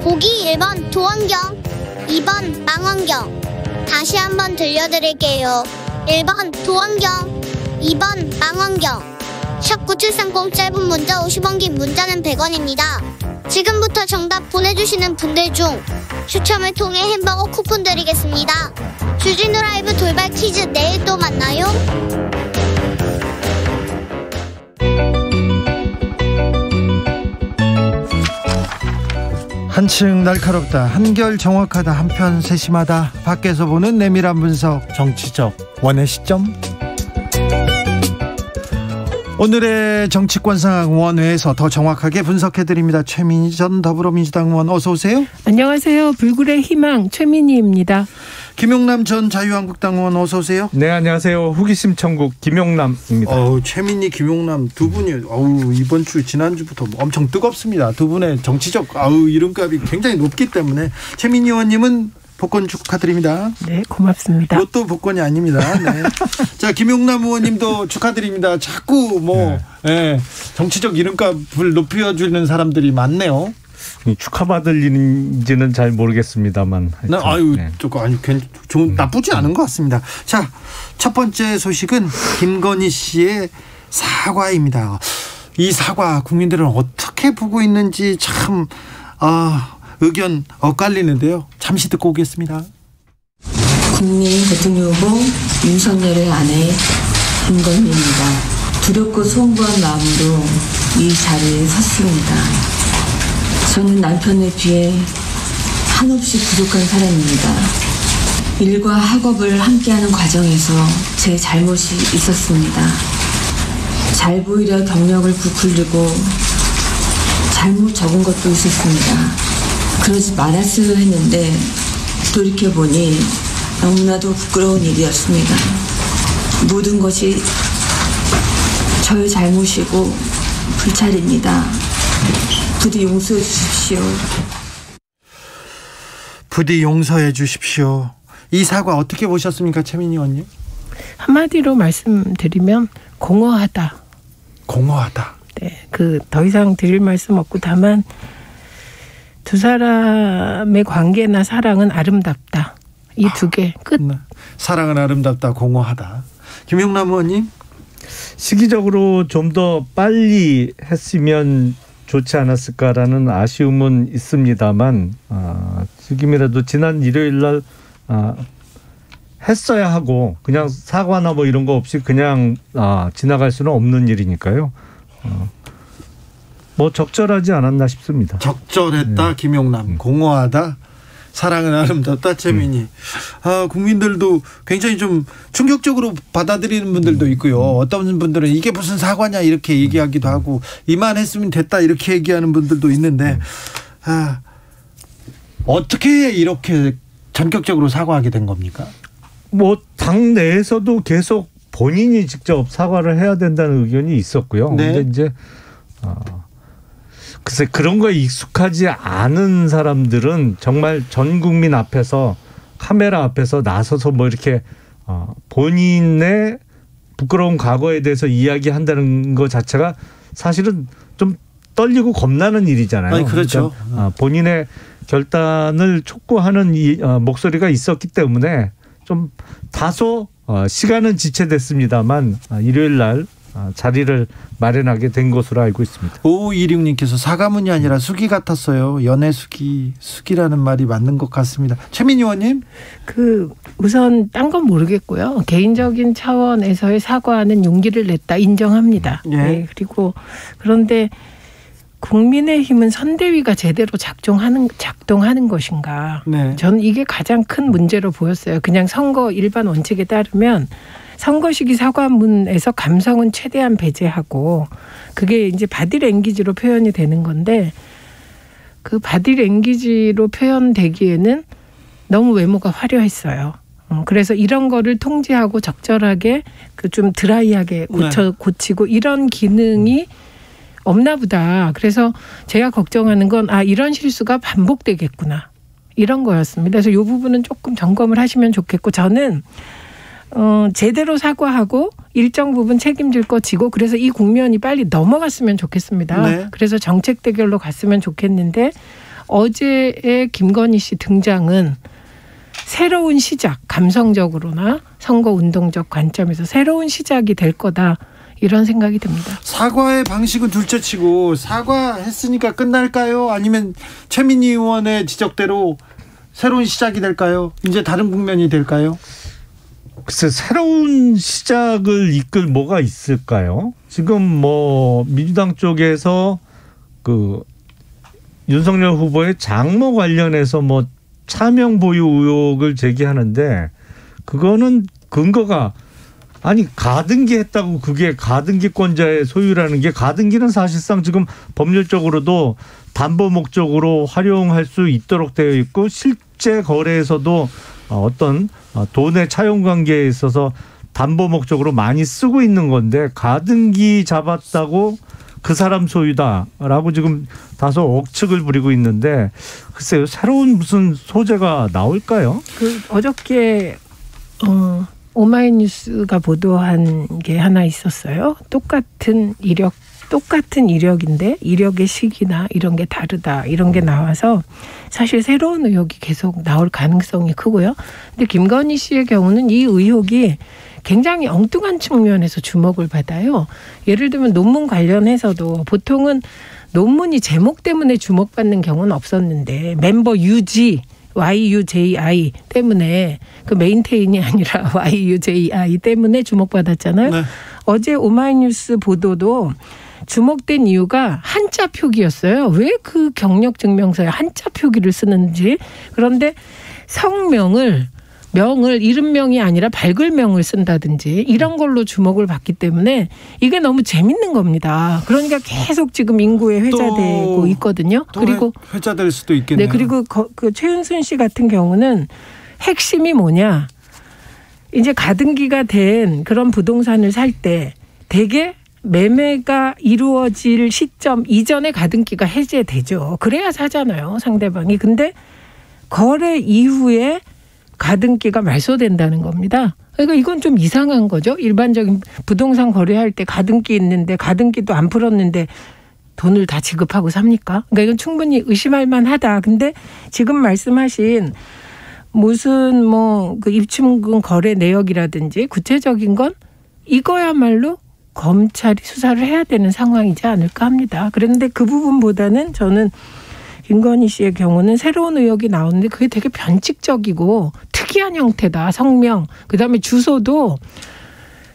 보기 1번 도원경, 2번 망원경. 다시 한번 들려드릴게요. 1번 도원경, 2번 망원경. 샵 9730 짧은 문자 50원, 긴 문자는 100원입니다. 지금부터 정답 보내주시는 분들 중 추첨을 통해 햄버거 쿠폰 드리겠습니다. 주진우 라이브 돌발 퀴즈 내일 또 만나요. 한층 날카롭다, 한결 정확하다, 한편 세심하다. 밖에서 보는 내밀한 분석, 정치적 원의 시점. 오늘의 정치권 상황 원회에서 더 정확하게 분석해드립니다. 최민희 전 더불어민주당 의원 어서 오세요. 안녕하세요. 불굴의 희망 최민희입니다. 김용남 전 자유한국당 의원 어서 오세요. 네, 안녕하세요. 후기심 천국 김용남입니다. 최민희, 김용남 두 분이 이번 주 지난주부터 엄청 뜨겁습니다. 두 분의 정치적 이름값이 굉장히 높기 때문에 최민희 의원님은 복권 축하드립니다. 네, 고맙습니다. 로또 복권이 아닙니다. 네. 자, 김용남 의원님도 축하드립니다. 자꾸 정치적 이름값을 높여주는 사람들이 많네요. 축하받을 일인지는 잘 모르겠습니다만. 나쁘지 않은 것 같습니다. 자, 첫 번째 소식은 김건희 씨의 사과입니다. 이 사과 국민들은 어떻게 보고 있는지 참 의견 엇갈리는데요. 잠시 듣고 오겠습니다. 국민의힘 대통령 후보 윤석열의 아내 김건희입니다. 두렵고 송구한 마음으로 이 자리에 섰습니다. 저는 남편에 비해 한없이 부족한 사람입니다. 일과 학업을 함께하는 과정에서 제 잘못이 있었습니다. 잘 보이려 경력을 부풀리고 잘못 적은 것도 있었습니다. 그러지 말았어야 했는데 돌이켜보니 너무나도 부끄러운 일이었습니다. 모든 것이 저의 잘못이고 불찰입니다. 부디 용서해 주십시오. 부디 용서해 주십시오. 이 사과 어떻게 보셨습니까, 최민희 의원님? 한마디로 말씀드리면 공허하다. 공허하다. 네, 더 이상 드릴 말씀 없고 다만 두 사람의 관계나 사랑은 아름답다. 이 두 개 끝. 사랑은 아름답다, 공허하다. 김용남 의원님? 시기적으로 좀 더 빨리 했으면 좋지 않았을까라는 아쉬움은 있습니다만 지금이라도 지난 일요일 날 했어야 하고 그냥 사과나 뭐 이런 거 없이 그냥 지나갈 수는 없는 일이니까요. 적절하지 않았나 싶습니다. 적절했다. 네. 김용남. 공허하다. 사랑은 아름답다. 최민희. 국민들도 굉장히 좀 충격적으로 받아들이는 분들도 있고요. 어떤 분들은 이게 무슨 사과냐 이렇게 얘기하기도 하고 이만했으면 됐다 이렇게 얘기하는 분들도 있는데 어떻게 이렇게 전격적으로 사과하게 된 겁니까? 당 내에서도 계속 본인이 직접 사과를 해야 된다는 의견이 있었고요. 네. 근데 이제 글쎄 그런 거에 익숙하지 않은 사람들은 정말 전 국민 앞에서 카메라 앞에서 나서서 이렇게 본인의 부끄러운 과거에 대해서 이야기한다는 것 자체가 사실은 좀 떨리고 겁나는 일이잖아요. 그렇죠. 그러니까 본인의 결단을 촉구하는 목소리가 있었기 때문에 좀 다소 시간은 지체됐습니다만 일요일 날 자리를 마련하게 된 것으로 알고 있습니다. 5526님께서 사과문이 아니라 수기 같았어요. 연애 수기라는 말이 맞는 것 같습니다. 최민희 의원님? 우선 딴 건 모르겠고요. 개인적인 차원에서의 사과는 용기를 냈다 인정합니다. 예. 네, 그런데 국민의힘은 선대위가 제대로 작동하는 것인가? 네. 저는 이게 가장 큰 문제로 보였어요. 그냥 선거 일반 원칙에 따르면 선거 시기 사과문에서 감성은 최대한 배제하고 그게 이제 바디랭귀지로 표현이 되는 건데 그 바디랭귀지로 표현되기에는 너무 외모가 화려했어요. 그래서 이런 거를 통제하고 적절하게 좀 드라이하게 고치고 이런 기능이 없나 보다. 그래서 제가 걱정하는 건 이런 실수가 반복되겠구나. 이런 거였습니다. 그래서 이 부분은 조금 점검을 하시면 좋겠고 저는 제대로 사과하고 일정 부분 책임질 거 지고 그래서 이 국면이 빨리 넘어갔으면 좋겠습니다. 네. 그래서 정책 대결로 갔으면 좋겠는데 어제의 김건희 씨 등장은 새로운 시작, 감성적으로나 선거운동적 관점에서 새로운 시작이 될 거다. 이런 생각이 듭니다. 사과의 방식은 둘째치고 사과했으니까 끝날까요? 아니면 최민희 의원의 지적대로 새로운 시작이 될까요? 이제 다른 국면이 될까요? 글쎄 새로운 시작을 이끌 뭐가 있을까요? 지금 뭐 민주당 쪽에서 그 윤석열 후보의 장모 관련해서 뭐 차명 보유 의혹을 제기하는데 그거는 근거가 아니 가등기 했다고 그게 가등기권자의 소유라는 게 가등기는 사실상 지금 법률적으로도 담보 목적으로 활용할 수 있도록 되어 있고 실제 거래에서도 어떤 돈의 차용 관계에 있어서 담보 목적으로 많이 쓰고 있는 건데 가등기 잡았다고 그 사람 소유다라고 지금 다소 억측을 부리고 있는데 글쎄요 새로운 무슨 소재가 나올까요? 어저께 오마이뉴스가 보도한 게 하나 있었어요. 똑같은 이력인데 이력의 시기나 이런 게 다르다 이런 게 나와서 사실 새로운 의혹이 계속 나올 가능성이 크고요. 근데 김건희 씨의 경우는 이 의혹이 굉장히 엉뚱한 측면에서 주목을 받아요. 예를 들면 논문 관련해서도 보통은 논문이 제목 때문에 주목받는 경우는 없었는데 멤버 유지 YUJI 때문에 그 메인테인이 아니라 YUJI 때문에 주목받았잖아요. 네. 어제 오마이뉴스 보도도 주목된 이유가 한자 표기였어요. 왜 그 경력 증명서에 한자 표기를 쓰는지. 그런데 성명을 이름명이 아니라 발글명을 쓴다든지 이런 걸로 주목을 받기 때문에 이게 너무 재밌는 겁니다. 그러니까 계속 지금 인구에 회자되고 있거든요. 그리고 회자될 수도 있겠네요. 네, 그리고 그 최은순 씨 같은 경우는 핵심이 뭐냐? 이제 가등기가 된 그런 부동산을 살 때 대개 매매가 이루어질 시점 이전에 가등기가 해제되죠. 그래야 사잖아요, 상대방이. 근데 거래 이후에 가등기가 말소된다는 겁니다. 그러니까 이건 좀 이상한 거죠. 일반적인 부동산 거래할 때 가등기 있는데 가등기도 안 풀었는데 돈을 다 지급하고 삽니까? 그러니까 이건 충분히 의심할 만하다. 근데 지금 말씀하신 무슨 그 입출금 거래 내역이라든지 구체적인 건 이거야말로 검찰이 수사를 해야 되는 상황이지 않을까 합니다. 그런데 그 부분보다는 저는 김건희 씨의 경우는 새로운 의혹이 나오는데 그게 되게 변칙적이고 특이한 형태다. 성명. 그다음에 주소도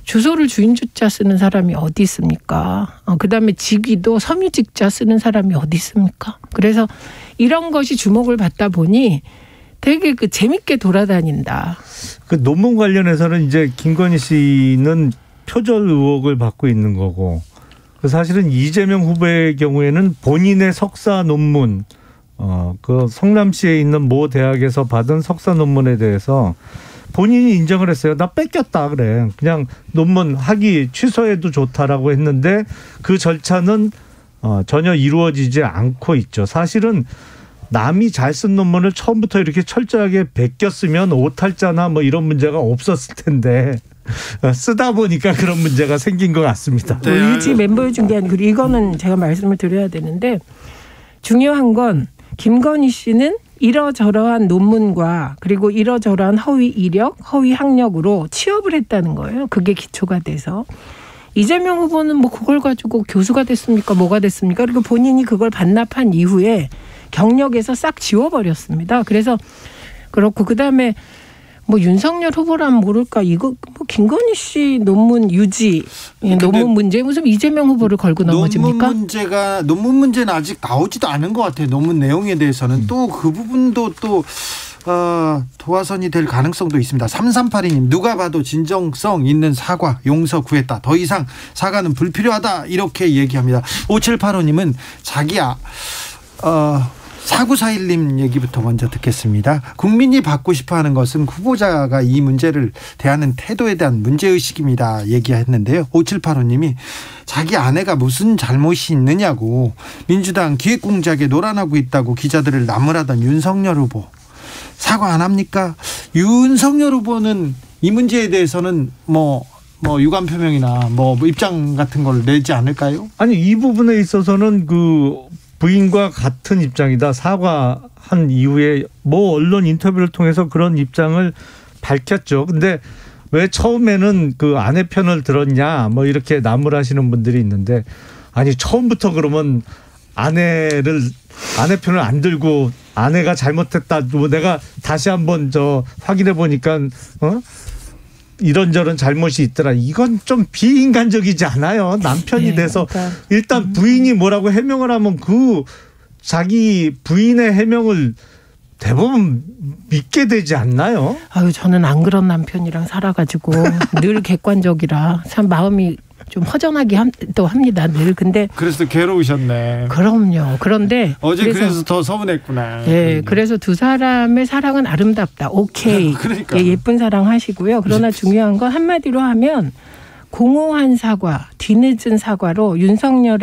주소를 주인주자 쓰는 사람이 어디 있습니까? 그다음에 직위도 섬유직자 쓰는 사람이 어디 있습니까? 그래서 이런 것이 주목을 받다 보니 되게 재밌게 돌아다닌다. 그 논문 관련해서는 이제 김건희 씨는 표절 의혹을 받고 있는 거고 사실은 이재명 후보의 경우에는 본인의 석사 논문 그 성남시에 있는 모 대학에서 받은 석사 논문에 대해서 본인이 인정을 했어요. 나 뺏겼다 그래. 그냥 논문 학위 취소해도 좋다라고 했는데 그 절차는 전혀 이루어지지 않고 있죠. 사실은 남이 잘 쓴 논문을 처음부터 이렇게 철저하게 베꼈으면 오탈자나 뭐 이런 문제가 없었을 텐데 쓰다 보니까 그런 문제가 생긴 것 같습니다. 네. 유지 멤버의 중개 아니고 이거는 제가 말씀을 드려야 되는데 중요한 건 김건희 씨는 이러저러한 논문과 그리고 이러저러한 허위 이력, 허위 학력으로 취업을 했다는 거예요. 그게 기초가 돼서. 이재명 후보는 그걸 가지고 교수가 됐습니까? 뭐가 됐습니까? 그리고 본인이 그걸 반납한 이후에 경력에서 싹 지워버렸습니다. 그래서 그렇고 그다음에 윤석열 후보라면 모를까 이거 김건희 씨 논문 유지 논문 문제 무슨 이재명 후보를 걸고 넘어집니까? 논문 문제는 아직 나오지도 않은 것 같아요. 논문 내용에 대해서는 또 그 부분도 또 도화선이 될 가능성도 있습니다. 3382님 누가 봐도 진정성 있는 사과 용서 구했다. 더 이상 사과는 불필요하다 이렇게 얘기합니다. 5785님은 자기야 4941님 얘기부터 먼저 듣겠습니다. 국민이 받고 싶어하는 것은 후보자가 이 문제를 대하는 태도에 대한 문제의식입니다. 얘기했는데요. 5785님이 자기 아내가 무슨 잘못이 있느냐고 민주당 기획공작에 노란하고 있다고 기자들을 나무라던 윤석열 후보 사과 안 합니까? 윤석열 후보는 이 문제에 대해서는 유감 표명이나 입장 같은 걸 내지 않을까요? 아니 이 부분에 있어서는 부인과 같은 입장이다. 사과한 이후에 뭐 언론 인터뷰를 통해서 그런 입장을 밝혔죠. 근데 왜 처음에는 그 아내 편을 들었냐 뭐 이렇게 나무라시는 분들이 있는데, 아니 처음부터 그러면 아내 편을 안 들고 아내가 잘못했다, 뭐 내가 다시 한번 확인해 보니까 이런저런 잘못이 있더라. 이건 좀 비인간적이지 않아요? 남편이 돼서 그러니까. 일단 부인이 뭐라고 해명을 하면 그 자기 부인의 해명을 대부분 믿게 되지 않나요? 아유, 저는 안 그런 남편이랑 살아가지고 늘 객관적이라 참 마음이 좀 허전하게 또 합니다. 늘. 근데 그래서 괴로우셨네. 그럼요. 그런데 어제 그래서 더 서운했구나. 네, 그래서 두 사람의 사랑은 아름답다. 오케이. 그러니까. 예쁜 사랑 하시고요. 그러나 중요한 건 한마디로 하면 공허한 사과, 뒤늦은 사과로 윤석열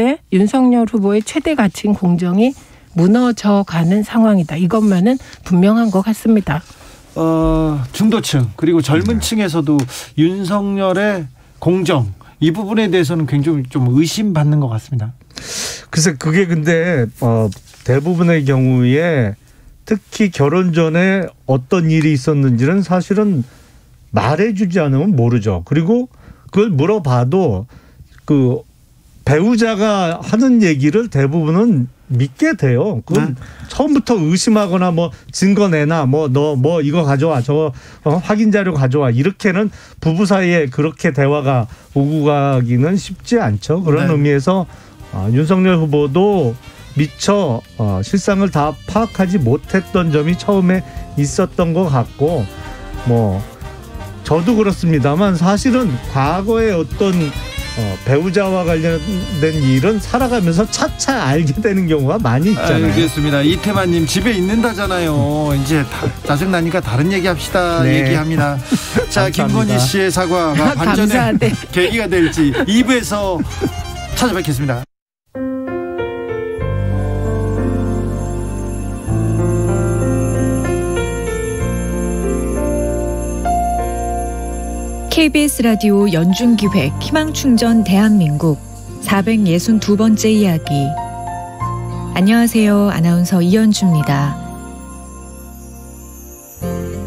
후보의 최대 가치인 공정이 무너져가는 상황이다. 이것만은 분명한 것 같습니다. 중도층 그리고 젊은 층에서도 윤석열의 공정, 이 부분에 대해서는 굉장히 좀 의심받는 것 같습니다. 글쎄 그게 근데 대부분의 경우에 특히 결혼 전에 어떤 일이 있었는지는 사실은 말해주지 않으면 모르죠. 그리고 그걸 물어봐도 그 배우자가 하는 얘기를 대부분은 믿게 돼요. 그건 처음부터 의심하거나 뭐 증거 내놔, 뭐 너 뭐 이거 가져와, 저거 확인 자료 가져와, 이렇게는 부부 사이에 그렇게 대화가 오고 가기는 쉽지 않죠. 그런 의미에서 윤석열 후보도 미처 실상을 다 파악하지 못했던 점이 처음에 있었던 것 같고, 뭐 저도 그렇습니다만 사실은 과거에 어떤 배우자와 관련된 일은 살아가면서 차차 알게 되는 경우가 많이 있잖아요. 알겠습니다. 이태만님 집에 있는다잖아요. 이제 짜증나니까 다른 얘기합시다. 네. 얘기합니다. 자, 김건희 씨의 사과가 반전의 계기가 될지 2부에서 찾아뵙겠습니다. KBS 라디오 연중기획 희망충전 대한민국 462번째 이야기. 안녕하세요. 아나운서 이현주입니다.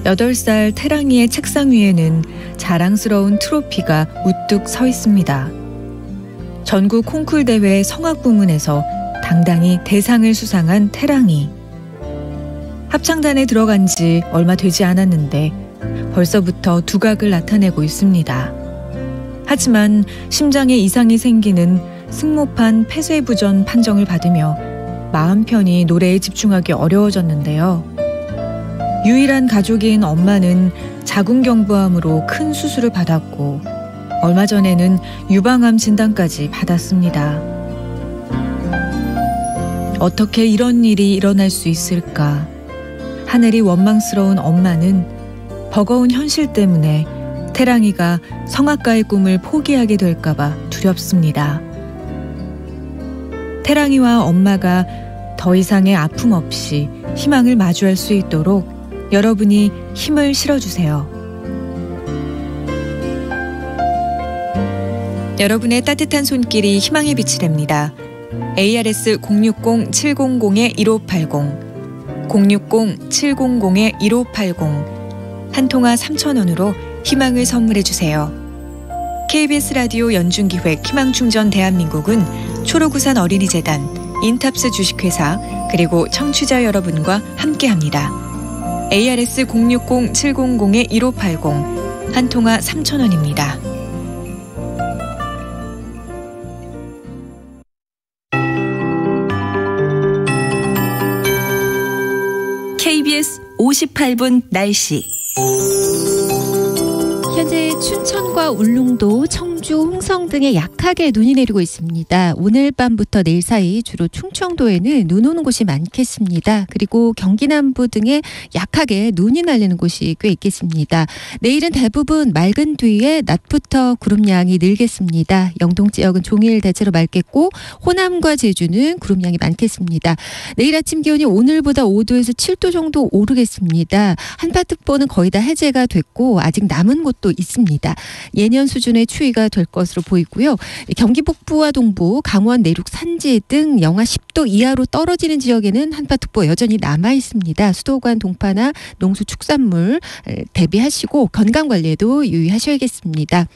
8살 태랑이의 책상 위에는 자랑스러운 트로피가 우뚝 서 있습니다. 전국 콩쿨 대회 성악 부문에서 당당히 대상을 수상한 태랑이. 합창단에 들어간 지 얼마 되지 않았는데 벌써부터 두각을 나타내고 있습니다. 하지만 심장에 이상이 생기는 승모판 폐쇄부전 판정을 받으며 마음 편히 노래에 집중하기 어려워졌는데요. 유일한 가족인 엄마는 자궁경부암으로 큰 수술을 받았고 얼마 전에는 유방암 진단까지 받았습니다. 어떻게 이런 일이 일어날 수 있을까? 하늘이 원망스러운 엄마는 버거운 현실 때문에 태랑이가 성악가의 꿈을 포기하게 될까봐 두렵습니다. 태랑이와 엄마가 더 이상의 아픔 없이 희망을 마주할 수 있도록 여러분이 힘을 실어주세요. 여러분의 따뜻한 손길이 희망의 빛이 됩니다. ARS 060-700-1580 060-700-1580 한 통화 3,000원으로 희망을 선물해주세요. KBS 라디오 연중기획 희망충전 대한민국은 초록우산 어린이재단, 인탑스 주식회사 그리고 청취자 여러분과 함께합니다. ARS 060-700-1580 한 통화 3,000원입니다. KBS 58분 날씨. 현재 춘천과 울릉도, 청주, 홍성 등에 약하게 눈이 내리고 있습니다. 오늘 밤부터 내일 사이 주로 충청도에는 눈 오는 곳이 많겠습니다. 그리고 경기 남부 등에 약하게 눈이 날리는 곳이 꽤 있겠습니다. 내일은 대부분 맑은 뒤에 낮부터 구름량이 늘겠습니다. 영동 지역은 종일 대체로 맑겠고 호남과 제주는 구름량이 많겠습니다. 내일 아침 기온이 오늘보다 5도에서 7도 정도 오르겠습니다. 한파특보는 거의 다 해제가 됐고 아직 남은 곳도 있습니다. 예년 수준의 추위가 될 것으로 보이고요. 경기 북부와 동부, 강원 내륙 산지 등 영하 10도 이하로 떨어지는 지역에는 한파특보 여전히 남아 있습니다. 수도관 동파나 농수 축산물 대비하시고 건강관리에도 유의하셔야겠습니다.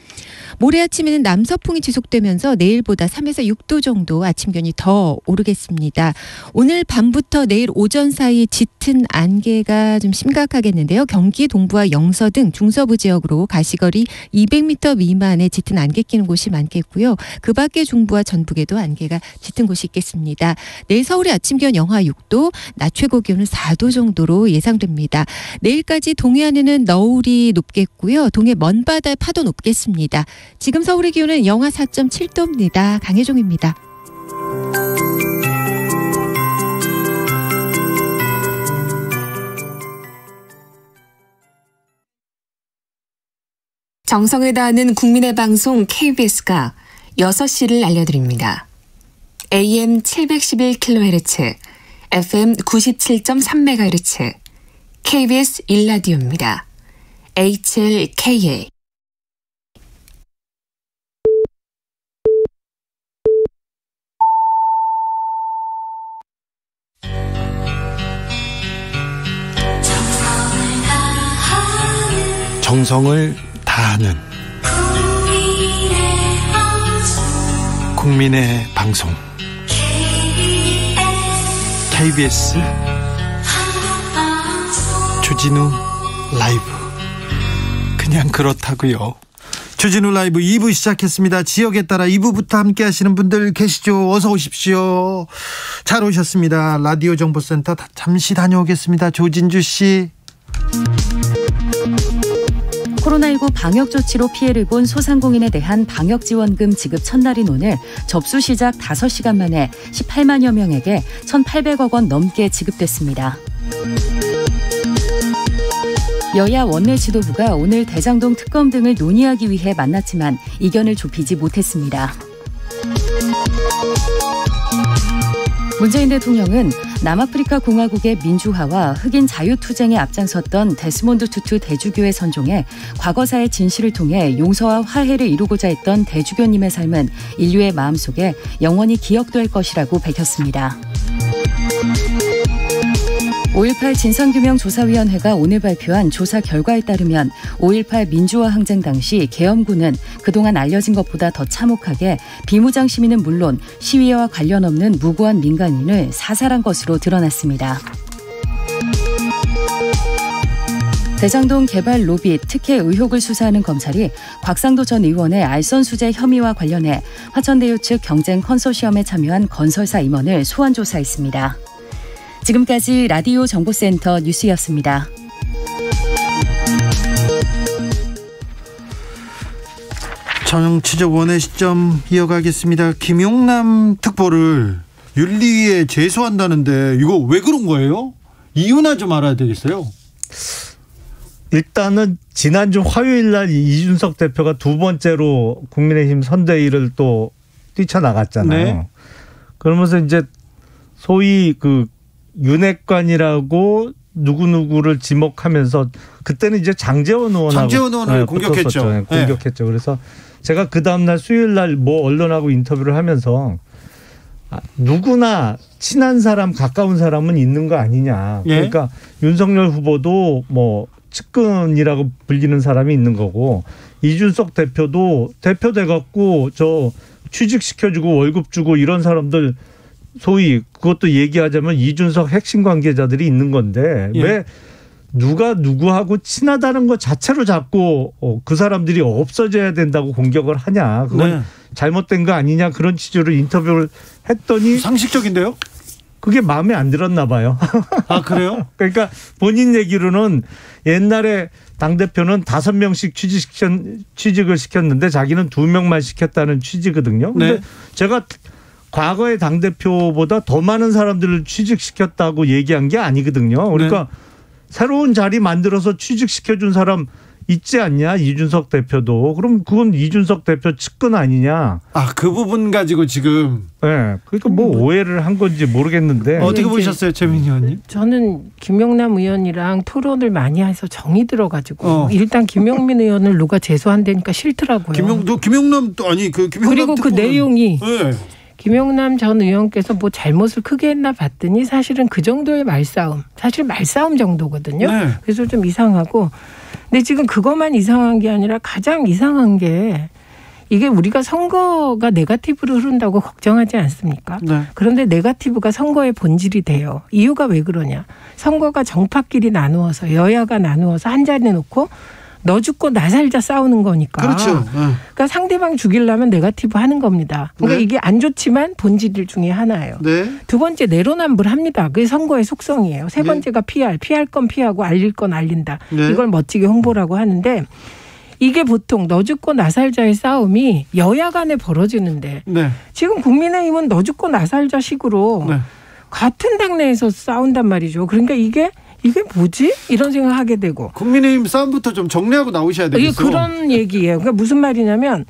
모레 아침에는 남서풍이 지속되면서 내일보다 3에서 6도 정도 아침 기온이 더 오르겠습니다. 오늘 밤부터 내일 오전 사이 짙은 안개가 좀 심각하겠는데요. 경기 동부와 영서 등 중서부 지역으로 가시거리 200m 미만의 짙은 안개 끼는 곳이 많겠고요. 그 밖에 중부와 전북에도 안개가 짙은 곳이 있겠습니다. 내일 서울의 아침 기온 영하 6도, 낮 최고 기온은 4도 정도로 예상됩니다. 내일까지 동해안에는 너울이 높겠고요. 동해 먼바다의 파도 높겠습니다. 지금 서울의 기온은 영하 4.7도입니다. 강혜종입니다. 정성을 다하는 국민의 방송 KBS가 6시를 알려드립니다. AM 711kHz, FM 97.3MHz, KBS 1라디오입니다. HLKA. 정성을 다하는 국민의 방송 KBS 주진우 라이브. 그냥 그렇다고요. 주진우 라이브 2부 시작했습니다. 지역에 따라 2부부터 함께 하시는 분들 계시죠? 어서 오십시오. 잘 오셨습니다. 라디오 정보센터 잠시 다녀오겠습니다. 조진주 씨. 코로나19 방역 조치로 피해를 본 소상공인에 대한 방역지원금 지급 첫날인 오늘 접수 시작 5시간 만에 18만여 명에게 1,800억 원 넘게 지급됐습니다. 여야 원내 지도부가 오늘 대장동 특검 등을 논의하기 위해 만났지만 이견을 좁히지 못했습니다. 문재인 대통령은 남아프리카 공화국의 민주화와 흑인 자유투쟁에 앞장섰던 데스몬드 투투 대주교의 선종에 과거사의 진실을 통해 용서와 화해를 이루고자 했던 대주교님의 삶은 인류의 마음속에 영원히 기억될 것이라고 밝혔습니다. 5.18 진상규명조사위원회가 오늘 발표한 조사 결과에 따르면 5.18 민주화 항쟁 당시 계엄군은 그동안 알려진 것보다 더 참혹하게 비무장 시민은 물론 시위와 관련 없는 무고한 민간인을 사살한 것으로 드러났습니다. 대장동 개발 로비 특혜 의혹을 수사하는 검찰이 곽상도 전 의원의 알선수재 혐의와 관련해 화천대유 측 경쟁 컨소시엄에 참여한 건설사 임원을 소환 조사했습니다. 지금까지 라디오 정보센터 뉴스였습니다. 정치적 원의 시점 이어가겠습니다. 김용남 특보를 윤리위에 제소한다는데 이거 왜 그런 거예요? 이유나 좀 알아야 되겠어요. 일단은 지난주 화요일 날 이준석 대표가 두 번째로 국민의힘 선대위를 또 뛰쳐나갔잖아요. 네. 그러면서 이제 소위 그 윤핵관이라고 누구누구를 지목하면서 그때는 이제 장제원 의원을 공격했죠. 네, 공격했죠. 그래서 제가 그 다음날 수요일 날 뭐 언론하고 인터뷰를 하면서 누구나 친한 사람 가까운 사람은 있는 거 아니냐. 예? 그러니까 윤석열 후보도 뭐 측근이라고 불리는 사람이 있는 거고 이준석 대표도 대표 돼갖고 저 취직시켜주고 월급 주고 이런 사람들 소위 그것도 얘기하자면 이준석 핵심 관계자들이 있는 건데 예. 왜 누가 누구하고 친하다는 것 자체로 자꾸 그 사람들이 없어져야 된다고 공격을 하냐. 그건 네. 잘못된 거 아니냐 그런 취지로 인터뷰를 했더니 상식적인데요? 그게 마음에 안 들었나 봐요. 아 그래요? 그러니까 본인 얘기로는 옛날에 당대표는 5명씩 취직을 시켰는데 자기는 2명만 시켰다는 취지거든요. 근데 네. 제가 과거의 당대표보다 더 많은 사람들을 취직시켰다고 얘기한 게 아니거든요. 그러니까 네. 새로운 자리 만들어서 취직시켜준 사람 있지 않냐 이준석 대표도. 그럼 그건 이준석 대표 측근 아니냐. 그 부분 가지고 지금. 네, 그러니까 뭐 오해를 한 건지 모르겠는데. 어떻게 보셨어요, 최민희 의원님? 저는 김용남 의원이랑 토론을 많이 해서 정이 들어가지고 일단 김용민 의원을 누가 제소한다니까 싫더라고요. 김용남 그리고 그 내용이. 네. 김용남 전 의원께서 뭐 잘못을 크게 했나 봤더니 사실은 그 정도의 말싸움, 사실 말싸움 정도거든요. 네. 그래서 좀 이상하고, 근데 지금 그것만 이상한 게 아니라 가장 이상한 게 이게 우리가 선거가 네거티브로 흐른다고 걱정하지 않습니까? 네. 그런데 네거티브가 선거의 본질이 돼요. 이유가 왜 그러냐? 선거가 정파끼리 나누어서 여야가 나누어서 한 자리에 놓고 너 죽고 나 살자 싸우는 거니까. 그렇죠. 그러니까 상대방 죽이려면 네거티브 하는 겁니다. 그러니까 네. 이게 안 좋지만 본질 중에 하나예요. 네. 두 번째 내로남불합니다. 그게 선거의 속성이에요. 세 번째가 피할 건 피하고 알릴 건 알린다. 네. 이걸 멋지게 홍보라고 하는데 이게 보통 너 죽고 나 살자의 싸움이 여야 간에 벌어지는데 네. 지금 국민의힘은 너 죽고 나 살자 식으로 네. 같은 당내에서 싸운단 말이죠. 그러니까 이게 뭐지? 이런 생각하게 되고. 국민의힘 싸움부터 좀 정리하고 나오셔야 되겠어요. 이게 그런 얘기예요. 그러니까 무슨 말이냐면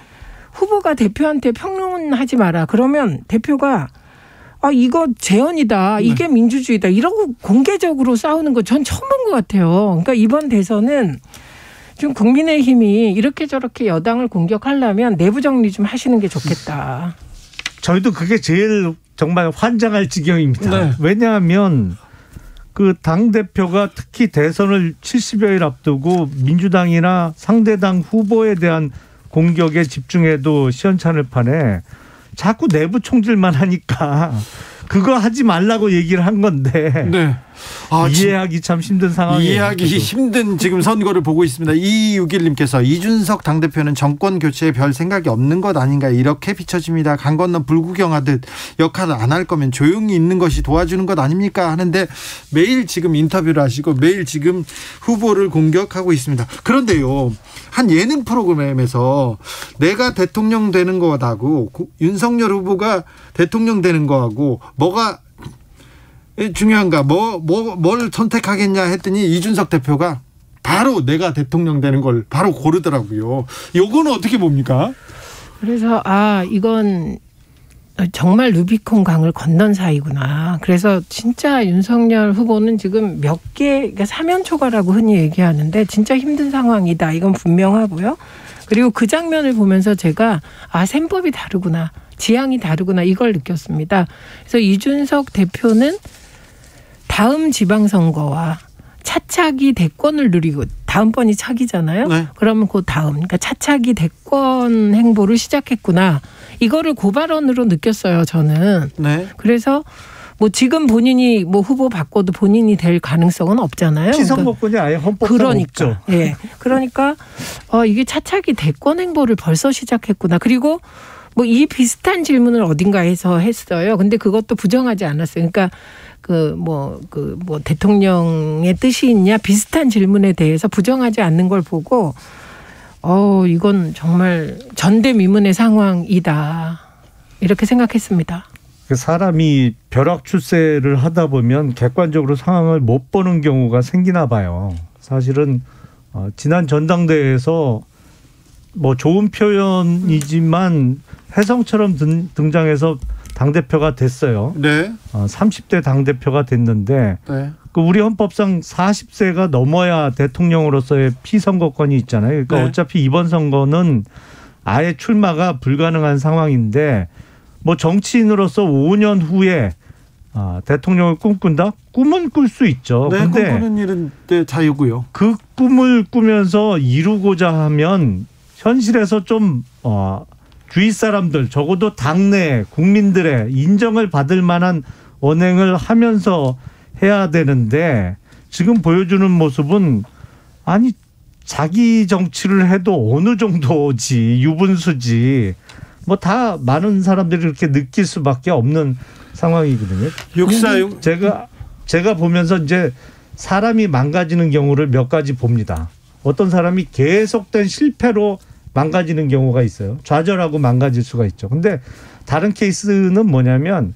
후보가 대표한테 평론하지 마라. 그러면 대표가 이거 재헌이다. 이게 민주주의다. 이러고 공개적으로 싸우는 거 전 처음 본 것 같아요. 그러니까 이번 대선은 좀 국민의힘이 이렇게 저렇게 여당을 공격하려면 내부 정리 좀 하시는 게 좋겠다. 저희도 그게 제일 정말 환장할 지경입니다. 네. 왜냐하면 그 당대표가 특히 대선을 70여일 앞두고 민주당이나 상대당 후보에 대한 공격에 집중해도 시원찮을 판에 자꾸 내부 총질만 하니까 그거 하지 말라고 얘기를 한 건데 네. 이해하기 참 힘든 상황이에요. 이해하기 힘든 지금 선거를 보고 있습니다. 2261님께서 이준석 당대표는 정권 교체에 별 생각이 없는 것 아닌가 이렇게 비춰집니다. 강 건너 불구경하듯 역할을 안 할 거면 조용히 있는 것이 도와주는 것 아닙니까 하는데 매일 지금 인터뷰를 하시고 매일 지금 후보를 공격하고 있습니다. 그런데요, 한 예능 프로그램에서 내가 대통령 되는 거하고 윤석열 후보가 대통령 되는 거하고 뭐가 중요한가 뭘 선택하겠냐 했더니 이준석 대표가 바로 내가 대통령 되는 걸 바로 고르더라고요. 요거는 어떻게 봅니까? 그래서 이건 정말 루비콘 강을 건넌 사이구나. 그래서 진짜 윤석열 후보는 지금 몇 개, 그러니까 사면초가라고 흔히 얘기하는데 진짜 힘든 상황이다. 이건 분명하고요. 그리고 그 장면을 보면서 제가 셈법이 다르구나. 지향이 다르구나. 이걸 느꼈습니다. 그래서 이준석 대표는 다음 지방선거와 차차기 대권을 누리고 다음번이 차기잖아요. 네. 그러면 그 다음 그러니까 차차기 대권 행보를 시작했구나. 이거를 고발언으로 느꼈어요. 저는. 네. 그래서 뭐 지금 본인이 뭐 후보 바꿔도 본인이 될 가능성은 없잖아요. 피선거권이 아예 헌법상 없죠. 예. 그러니까 이게 차차기 대권 행보를 벌써 시작했구나. 그리고 뭐 이 비슷한 질문을 어딘가에서 했어요. 근데 그것도 부정하지 않았어요. 그러니까 대통령의 뜻이 있냐 비슷한 질문에 대해서 부정하지 않는 걸 보고 이건 정말 전대미문의 상황이다. 이렇게 생각했습니다. 사람이 벼락 출세를 하다 보면 객관적으로 상황을 못 보는 경우가 생기나 봐요. 사실은 지난 전당대회에서 뭐 좋은 표현이지만 혜성처럼 등장해서 당대표가 됐어요. 네. 30대 당대표가 됐는데 네. 우리 헌법상 40세가 넘어야 대통령으로서의 피선거권이 있잖아요. 그러니까 네. 어차피 이번 선거는 아예 출마가 불가능한 상황인데 뭐 정치인으로서 5년 후에 대통령을 꿈꾼다? 꿈은 꿀 수 있죠. 네, 근데 꿈꾸는 일은 자유고요. 그 꿈을 꾸면서 이루고자 하면 현실에서 좀 주위 사람들 적어도 당내 국민들의 인정을 받을 만한 언행을 하면서 해야 되는데 지금 보여주는 모습은 자기 정치를 해도 어느 정도지 유분수지 뭐 다 많은 사람들이 그렇게 느낄 수밖에 없는 상황이거든요. 646 제가 보면서 이제 사람이 망가지는 경우를 몇 가지 봅니다. 어떤 사람이 계속된 실패로 망가지는 경우가 있어요. 좌절하고 망가질 수가 있죠. 근데 다른 케이스는 뭐냐면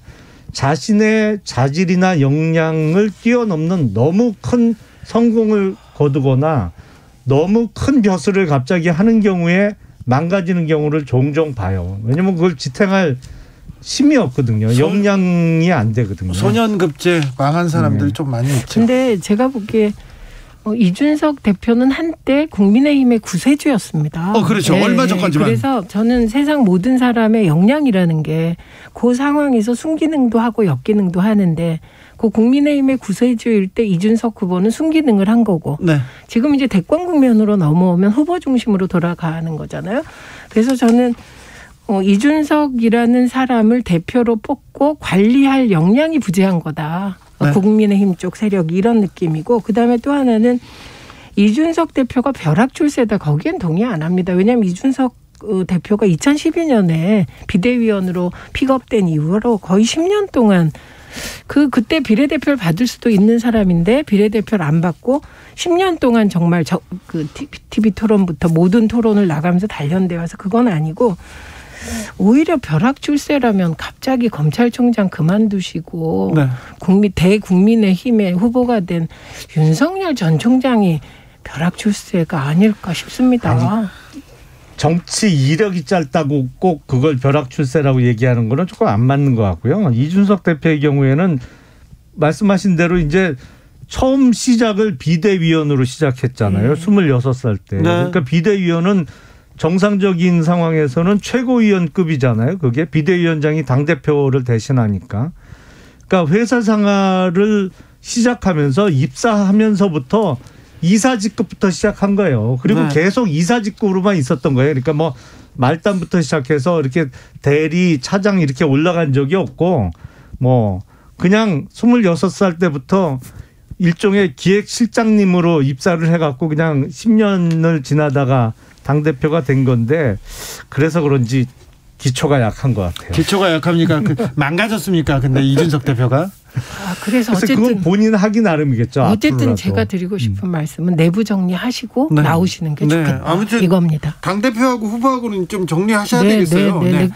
자신의 자질이나 역량을 뛰어넘는 너무 큰 성공을 거두거나 너무 큰 벼슬을 갑자기 하는 경우에 망가지는 경우를 종종 봐요. 왜냐하면 그걸 지탱할 힘이 없거든요. 역량이 안 되거든요. 소년급제 망한 사람들 좀 많이 있죠. 근데 제가 보기에 이준석 대표는 한때 국민의힘의 구세주였습니다. 그렇죠. 네. 얼마 전까지만. 그래서 저는 세상 모든 사람의 역량이라는 게 그 상황에서 순기능도 하고 역기능도 하는데 그 국민의힘의 구세주일 때 이준석 후보는 순기능을 한 거고 네. 지금 이제 대권 국면으로 넘어오면 후보 중심으로 돌아가는 거잖아요. 그래서 저는 이준석이라는 사람을 대표로 뽑고 관리할 역량이 부재한 거다. 네. 국민의힘 쪽 세력이 이런 느낌이고 그다음에 또 하나는 이준석 대표가 벼락 출세다. 거기엔 동의 안 합니다. 왜냐하면 이준석 대표가 2012년에 비대위원으로 픽업된 이후로 거의 10년 동안 그때 비례대표를 받을 수도 있는 사람인데 비례대표를 안 받고 10년 동안 정말 그 TV 토론부터 모든 토론을 나가면서 단련돼 와서 그건 아니고 오히려 벼락 출세라면 갑자기 검찰총장 그만두시고 네. 대국민의힘의 후보가 된 윤석열 전 총장이 벼락 출세가 아닐까 싶습니다. 아니, 정치 이력이 짧다고 꼭 그걸 벼락 출세라고 얘기하는 거는 조금 안 맞는 것 같고요. 이준석 대표의 경우에는 말씀하신 대로 이제 처음 시작을 비대위원으로 시작했잖아요. 26살 때. 네. 그러니까 비대위원은 정상적인 상황에서는 최고위원급이잖아요. 그게 비대위원장이 당대표를 대신하니까. 그러니까 회사 생활을 시작하면서 입사하면서부터 이사직급부터 시작한 거예요. 그리고 네. 계속 이사직급으로만 있었던 거예요. 그러니까 뭐 말단부터 시작해서 이렇게 대리, 차장 이렇게 올라간 적이 없고 뭐 그냥 26살 때부터 일종의 기획실장님으로 입사를 해갖고 그냥 10년을 지나다가 당대표가 된 건데 그래서 그런지 기초가 약한 것 같아요. 기초가 약합니까? 망가졌습니까? 근데 이준석 대표가? 그래서 어쨌든 그건 본인 하기 나름이겠죠. 어쨌든 앞으로라도. 제가 드리고 싶은 말씀은 내부 정리하시고 네. 나오시는 게 좋겠다. 네. 아무튼 이겁니다. 당대표하고 후보하고는 좀 정리하셔야 네, 되겠어요. 네, 네, 네.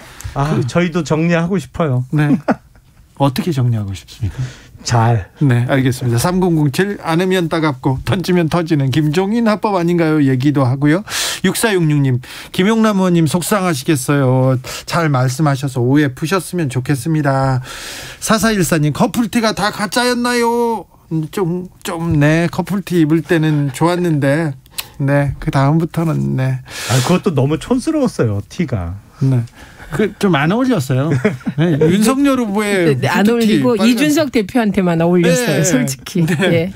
저희도 정리하고 싶어요. 네. 어떻게 정리하고 싶습니까? 잘. 네, 알겠습니다. 3007 안으면 따갑고 던지면 터지는 김종인 합법 아닌가요? 얘기도 하고요. 6466님 김용남 의원님 속상하시겠어요. 잘 말씀하셔서 오해 푸셨으면 좋겠습니다. 4414님 커플티가 다 가짜였나요? 네, 커플티 입을 때는 좋았는데 네, 그 다음부터는 네. 그것도 너무 촌스러웠어요. 티가. 네. 좀 안 어울렸어요. 네, 윤석열 후보의 안 어울리고 빨간... 이준석 대표한테만 어울렸어요. 네, 솔직히. 네. 네.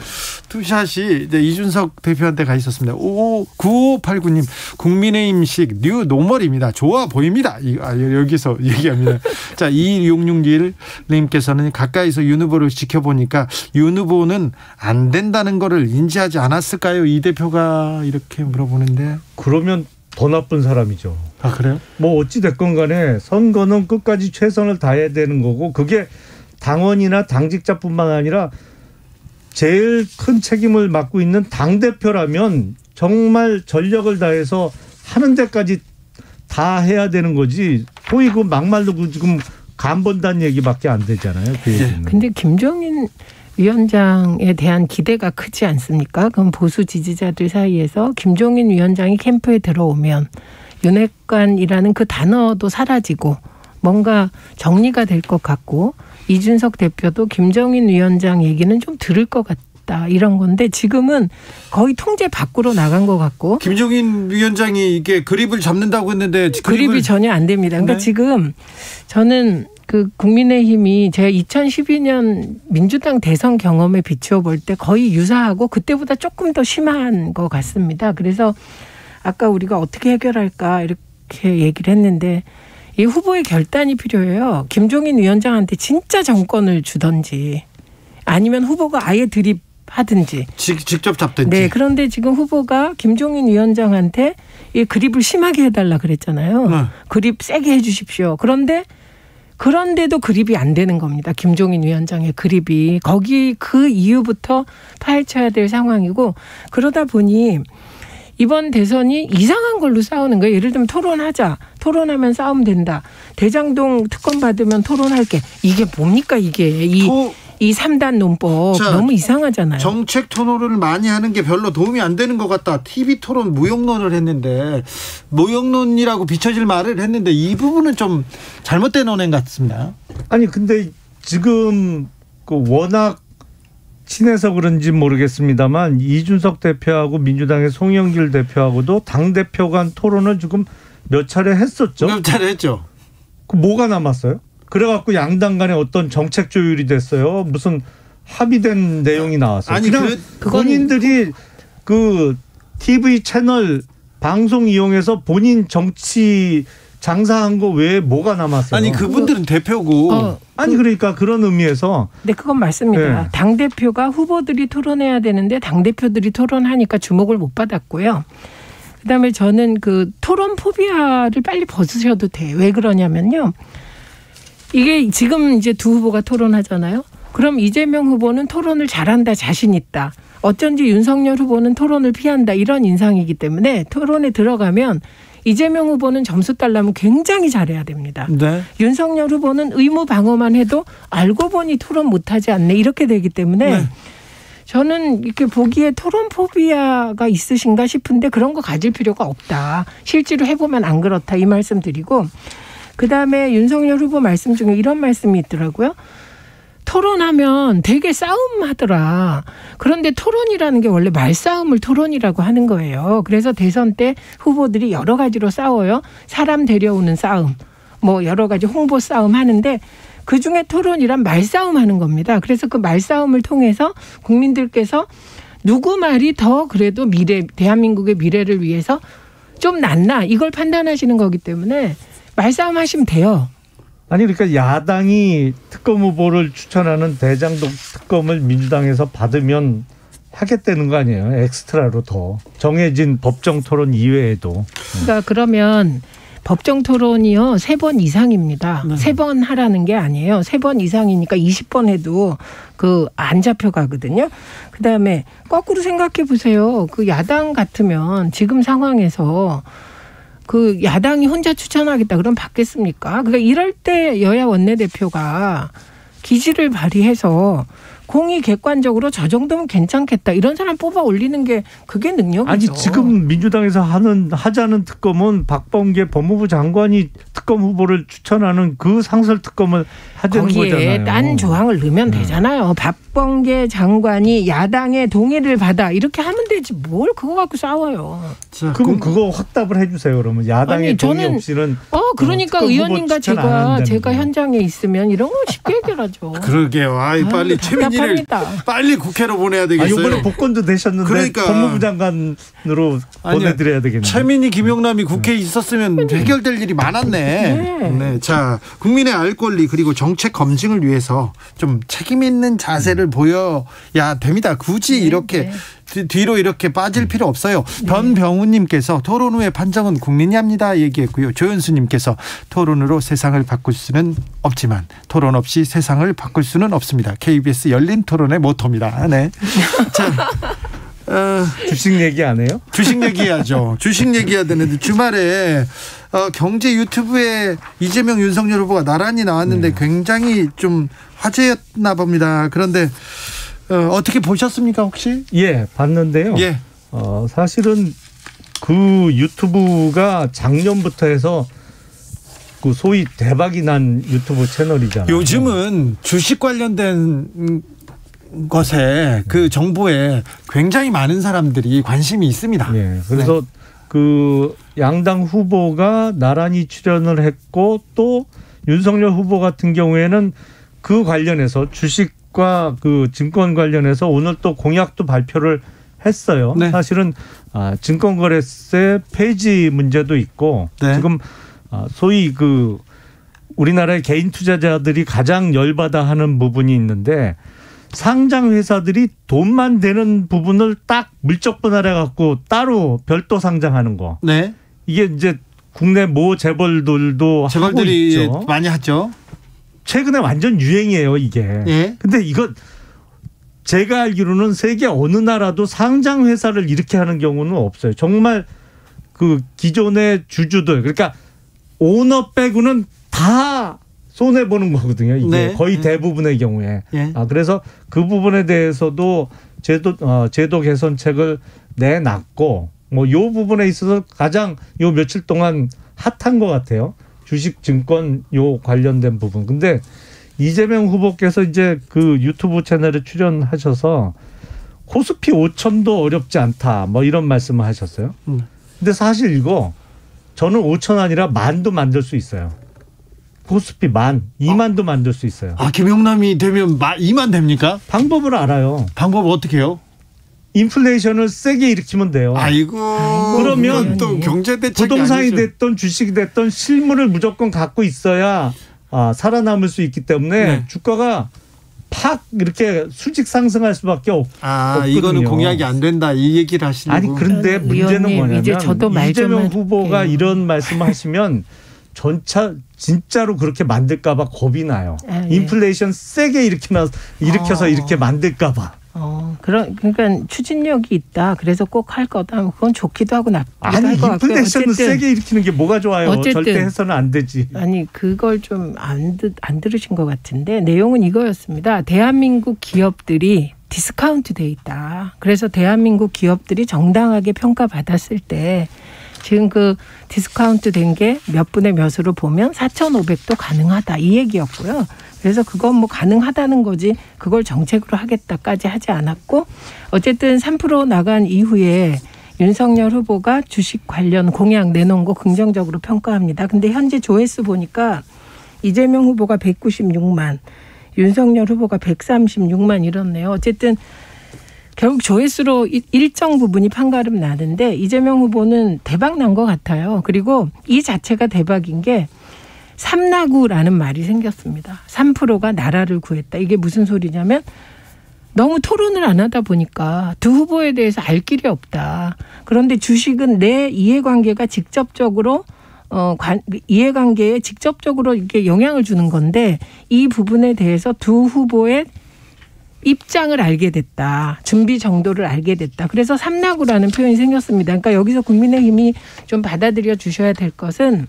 투샷이 이제 이준석 대표한테 가 있었습니다. 9589님 국민의힘식 뉴 노멀입니다. 좋아 보입니다. 여기서 얘기합니다. 자, 2661님께서는 가까이서 윤 후보를 지켜보니까 윤 후보는 안 된다는 거를 인지하지 않았을까요? 이 대표가 이렇게 물어보는데. 그러면 더 나쁜 사람이죠. 아, 그래요? 뭐 어찌 됐건 간에 선거는 끝까지 최선을 다해야 되는 거고 그게 당원이나 당직자뿐만 아니라 제일 큰 책임을 맡고 있는 당대표라면 정말 전력을 다해서 하는 데까지 다 해야 되는 거지. 거의 그 막말로 지금 간 본다는 얘기밖에 안 되잖아요. 그 얘기는. 근데 김종인 위원장에 대한 기대가 크지 않습니까? 그럼 보수 지지자들 사이에서 김종인 위원장이 캠프에 들어오면 윤핵관이라는 그 단어도 사라지고 뭔가 정리가 될 것 같고 이준석 대표도 김종인 위원장 얘기는 좀 들을 것 같다 이런 건데 지금은 거의 통제 밖으로 나간 것 같고 김종인 위원장이 이게 그립을 잡는다고 했는데 그립이 전혀 안 됩니다. 그러니까 네. 지금 저는 그 국민의힘이 제가 2012년 민주당 대선 경험에 비추어 볼 때 거의 유사하고 그때보다 조금 더 심한 것 같습니다. 그래서 아까 우리가 어떻게 해결할까 이렇게 얘기를 했는데 이 후보의 결단이 필요해요. 김종인 위원장한테 진짜 정권을 주든지 아니면 후보가 아예 드립하든지. 직접 잡든지. 네. 그런데 지금 후보가 김종인 위원장한테 이 그립을 심하게 해달라 그랬잖아요. 네. 그립 세게 해 주십시오. 그런데도 그립이 안 되는 겁니다. 김종인 위원장의 그립이. 거기 그 이후부터 파헤쳐야 될 상황이고 그러다 보니 이번 대선이 이상한 걸로 싸우는 거예요. 예를 들면 토론하자. 토론하면 싸움 된다. 대장동 특검 받으면 토론할게. 이게 뭡니까 이게. 이 3단 논법 너무 이상하잖아요. 정책 토론을 많이 하는 게 별로 도움이 안 되는 것 같다. TV 토론 무용론을 했는데 무용론이라고 비춰질 말을 했는데 이 부분은 좀 잘못된 언행 같습니다. 아니 근데 지금 그 워낙 친해서 그런지 모르겠습니다만 이준석 대표하고 민주당의 송영길 대표하고도 당대표 간 토론을 지금 몇 차례 했었죠. 몇 차례 했죠. 그 뭐가 남았어요? 그래갖고 양당 간에 어떤 정책 조율이 됐어요. 무슨 합의된 내용이 나왔어요. 아니 그냥 본인들이 그 TV 채널 방송 이용해서 본인 정치 장사한 거 외에 뭐가 남았어요? 아니 그분들은 대표고. 아니 그러니까 그런 의미에서. 네, 그건 맞습니다. 네. 당대표가 후보들이 토론해야 되는데 당대표들이 토론하니까 주목을 못 받았고요. 그다음에 저는 그 토론 포비아를 빨리 벗으셔도 돼. 왜 그러냐면요. 이게 지금 이제 두 후보가 토론하잖아요. 그럼 이재명 후보는 토론을 잘한다, 자신 있다. 어쩐지 윤석열 후보는 토론을 피한다, 이런 인상이기 때문에 토론에 들어가면 이재명 후보는 점수 달라면 굉장히 잘해야 됩니다. 네. 윤석열 후보는 의무 방어만 해도 알고 보니 토론 못하지 않네, 이렇게 되기 때문에 네. 저는 이렇게 보기에 토론 포비아가 있으신가 싶은데 그런 거 가질 필요가 없다. 실제로 해보면 안 그렇다, 이 말씀 드리고, 그다음에 윤석열 후보 말씀 중에 이런 말씀이 있더라고요. 토론하면 되게 싸움하더라. 그런데 토론이라는 게 원래 말싸움을 토론이라고 하는 거예요. 그래서 대선 때 후보들이 여러 가지로 싸워요. 사람 데려오는 싸움, 뭐 여러 가지 홍보 싸움 하는데 그중에 토론이란 말싸움 하는 겁니다. 그래서 그 말싸움을 통해서 국민들께서 누구 말이 더 그래도 대한민국의 미래를 위해서 좀 낫나, 이걸 판단하시는 거기 때문에 말싸움 하시면 돼요. 아니 그러니까 야당이 특검 후보를 추천하는 대장동 특검을 민주당에서 받으면 하겠다는 거 아니에요? 엑스트라로 더 정해진 법정 토론 이외에도. 그러니까 그러면 법정 토론이요 3번 이상입니다. 네. 3번 하라는 게 아니에요. 3번 이상이니까 20번 해도 그 안 잡혀가거든요. 그다음에 거꾸로 생각해 보세요. 그 야당 같으면 지금 상황에서 그 야당이 혼자 추천하겠다 그럼 받겠습니까? 그러니까 이럴 때 여야 원내대표가 기지를 발휘해서 공이 객관적으로 저 정도면 괜찮겠다, 이런 사람 뽑아 올리는 게 그게 능력이죠. 아니 지금 민주당에서 하자는 특검은 박범계 법무부 장관이 특검 후보를 추천하는 그 상설 특검을 하자는 거잖아요. 거기에 딴 조항을 넣으면 되잖아요. 박범계 장관이 야당의 동의를 받아, 이렇게 하면 되지 뭘 그거 갖고 싸워요. 자, 그럼 그거 확답을 해주세요. 그러면 야당의 동의 없이는. 그러니까 의원님과 제가 현장에 있으면 이런 거 쉽게 해결하죠. 그러게요. 빨리 최민희를 빨리 국회로 보내야 되겠어요. 이번에 복권도 되셨는데 그러니까. 법무부 장관으로 보내드려야 되겠네요. 최민희, 김용남이 국회에 있었으면 해결될 일이 많았네. 네. 자, 국민의 알 권리 그리고 정책 검증을 위해서 좀 책임 있는 자세를 보여야 됩니다. 굳이 이렇게 뒤로 이렇게 빠질 필요 없어요. 변병우님께서 토론 후의 판정은 국민이 합니다 얘기했고요. 조현수님께서 토론으로 세상을 바꿀 수는 없지만 토론 없이 세상을 바꿀 수는 없습니다. KBS 열린 토론의 모토입니다. 네. 자, 주식 얘기 안 해요? 주식 얘기해야죠. 주식 얘기해야 되는데 주말에 경제 유튜브에 이재명, 윤석열 후보가 나란히 나왔는데 굉장히 좀 화제였나 봅니다. 그런데 어떻게 보셨습니까 혹시? 예, 봤는데요. 예. 사실은 그 유튜브가 작년부터 해서 그 소위 대박이 난 유튜브 채널이잖아요. 요즘은 주식 관련된 것에 그 정보에 굉장히 많은 사람들이 관심이 있습니다. 예. 그래서 네. 그 양당 후보가 나란히 출연을 했고 또 윤석열 후보 같은 경우에는 그 관련해서 주식과 그 증권 관련해서 오늘 또 공약도 발표를 했어요. 네. 사실은 증권거래세 폐지 문제도 있고 네. 지금 소위 그 우리나라의 개인 투자자들이 가장 열받아 하는 부분이 있는데 상장 회사들이 돈만 되는 부분을 딱 물적 분할해 갖고 따로 별도 상장하는 거. 네. 이게 이제 국내 모 재벌들도 하고 있죠. 많이 하죠. 최근에 완전 유행이에요, 이게. 예. 근데 이거 제가 알기로는 세계 어느 나라도 상장 회사를 이렇게 하는 경우는 없어요. 정말 그 기존의 주주들, 그러니까 오너 빼고는 다 손해 보는 거거든요. 이게 네. 거의 대부분의 경우에. 예. 그래서 그 부분에 대해서도 제도 개선책을 내놨고 뭐 요 부분에 있어서 가장 요 며칠 동안 핫한 것 같아요. 주식 증권 요 관련된 부분. 근데 이재명 후보께서 이제 그 유튜브 채널에 출연하셔서 코스피 5천도 어렵지 않다. 뭐 이런 말씀을 하셨어요. 근데 사실 이거 저는 5천 아니라 만도 만들 수 있어요. 코스피 2만도 만들 수 있어요. 김용남이 되면 2만 됩니까? 방법을 알아요. 방법 어떻게 해요? 인플레이션을 세게 일으키면 돼요. 아이고. 그러면 또 경제 대책이 부동산이 아니죠. 됐던 주식이 됐던 실물을 무조건 갖고 있어야 살아남을 수 있기 때문에 네. 주가가 팍 이렇게 수직 상승할 수밖에 없거든요. 이거는 공약이 안 된다 이 얘기를 하시는 아니 그런데 문제는 뭐냐면 이제 저도 이재명 후보가 이런 말씀을 하시면 진짜로 그렇게 만들까 봐 겁이 나요. 인플레이션 세게 일으켜서 이렇게 만들까 봐. 그러니까 추진력이 있다. 그래서 꼭 할 거다. 그건 좋기도 하고 나쁘기도 할 것 같고요. 인플레이션을 세게 일으키는 게 뭐가 좋아요. 어쨌든, 절대 해서는 안 되지. 아니 그걸 좀 안 들으신 것 같은데 내용은 이거였습니다. 대한민국 기업들이 디스카운트 돼 있다. 그래서 대한민국 기업들이 정당하게 평가받았을 때 지금 그 디스카운트 된 게 몇 분의 몇으로 보면 4,500도 가능하다. 이 얘기였고요. 그래서 그건 뭐 가능하다는 거지 그걸 정책으로 하겠다까지 하지 않았고 어쨌든 3% 나간 이후에 윤석열 후보가 주식 관련 공약 내놓은 거 긍정적으로 평가합니다. 근데 현재 조회수 보니까 이재명 후보가 196만, 윤석열 후보가 136만 이렇네요. 어쨌든 결국 조회수로 일정 부분이 판가름 나는데 이재명 후보는 대박 난 것 같아요. 그리고 이 자체가 대박인 게 삼나구라는 말이 생겼습니다. 3%가 나라를 구했다. 이게 무슨 소리냐면 너무 토론을 안 하다 보니까 두 후보에 대해서 알 길이 없다. 그런데 주식은 내 이해관계가 직접적으로 이해관계에 직접적으로 이렇게 영향을 주는 건데 이 부분에 대해서 두 후보의 입장을 알게 됐다. 준비 정도를 알게 됐다. 그래서 삼나구라는 표현이 생겼습니다. 그러니까 여기서 국민의힘이 좀 받아들여 주셔야 될 것은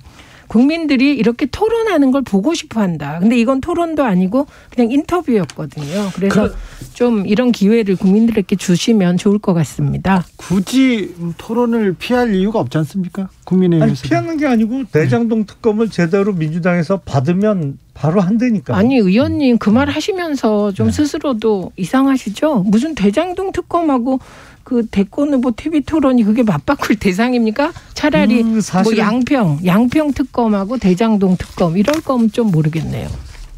국민들이 이렇게 토론하는 걸 보고 싶어 한다. 근데 이건 토론도 아니고 그냥 인터뷰였거든요. 그래서 좀 이런 기회를 국민들에게 주시면 좋을 것 같습니다. 굳이 토론을 피할 이유가 없지 않습니까? 국민의힘에서. 피하는 게 아니고 대장동 특검을 제대로 민주당에서 받으면 바로 한다니까. 아니 의원님 그 말 하시면서 좀 스스로도 이상하시죠? 무슨 대장동 특검하고 그 대권 후보 TV 토론이 그게 맞바꿀 대상입니까? 차라리 뭐 양평 특검하고 대장동 특검 이럴 거면 좀 모르겠네요.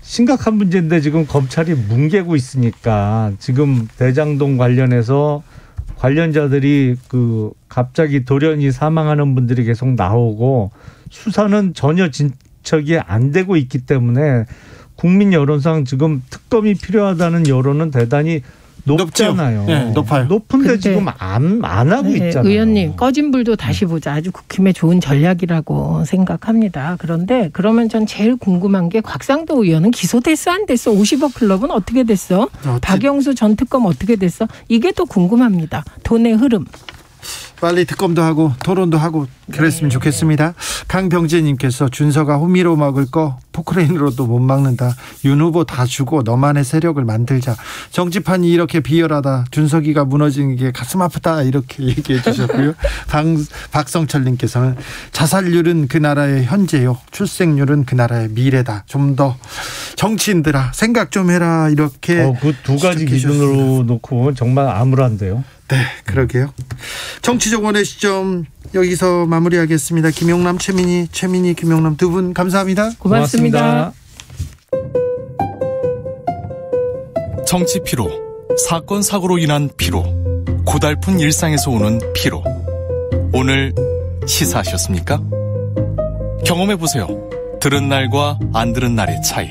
심각한 문제인데 지금 검찰이 뭉개고 있으니까 지금 대장동 관련해서 관련자들이 그 갑자기 돌연히 사망하는 분들이 계속 나오고 수사는 전혀 진척이 안 되고 있기 때문에 국민 여론상 지금 특검이 필요하다는 여론은 대단히 높잖아요. 네, 높아요. 높은데 지금 안 하고 있잖아요. 의원님 꺼진 불도 다시 보자. 아주 국힘의 좋은 전략이라고 생각합니다. 그런데 그러면 전 제일 궁금한 게 곽상도 의원은 기소됐어 안 됐어? 50억 클럽은 어떻게 됐어? 박영수 전 특검 어떻게 됐어? 이게 또 궁금합니다. 돈의 흐름. 빨리 특검도 하고 토론도 하고 그랬으면 좋겠습니다. 강병재님께서 준서가 호미로 막을 거 포크레인으로도 못 막는다. 윤 후보 다 주고 너만의 세력을 만들자. 정치판이 이렇게 비열하다. 준석이가 무너지는 게 가슴 아프다. 이렇게 얘기해 주셨고요. 박성철님께서는 자살률은 그 나라의 현재요. 출생률은 그 나라의 미래다. 좀 더 정치인들아 생각 좀 해라. 이렇게 그 두 가지 기준으로 놓고 보면 정말 암울한데요. 네, 그러게요. 정치적 원의 시점 여기서 마무리하겠습니다. 김용남, 최민희, 김용남 두 분 감사합니다. 고맙습니다. 정치 피로, 사건 사고로 인한 피로, 고달픈 일상에서 오는 피로. 오늘 시사하셨습니까? 경험해보세요. 들은 날과 안 들은 날의 차이.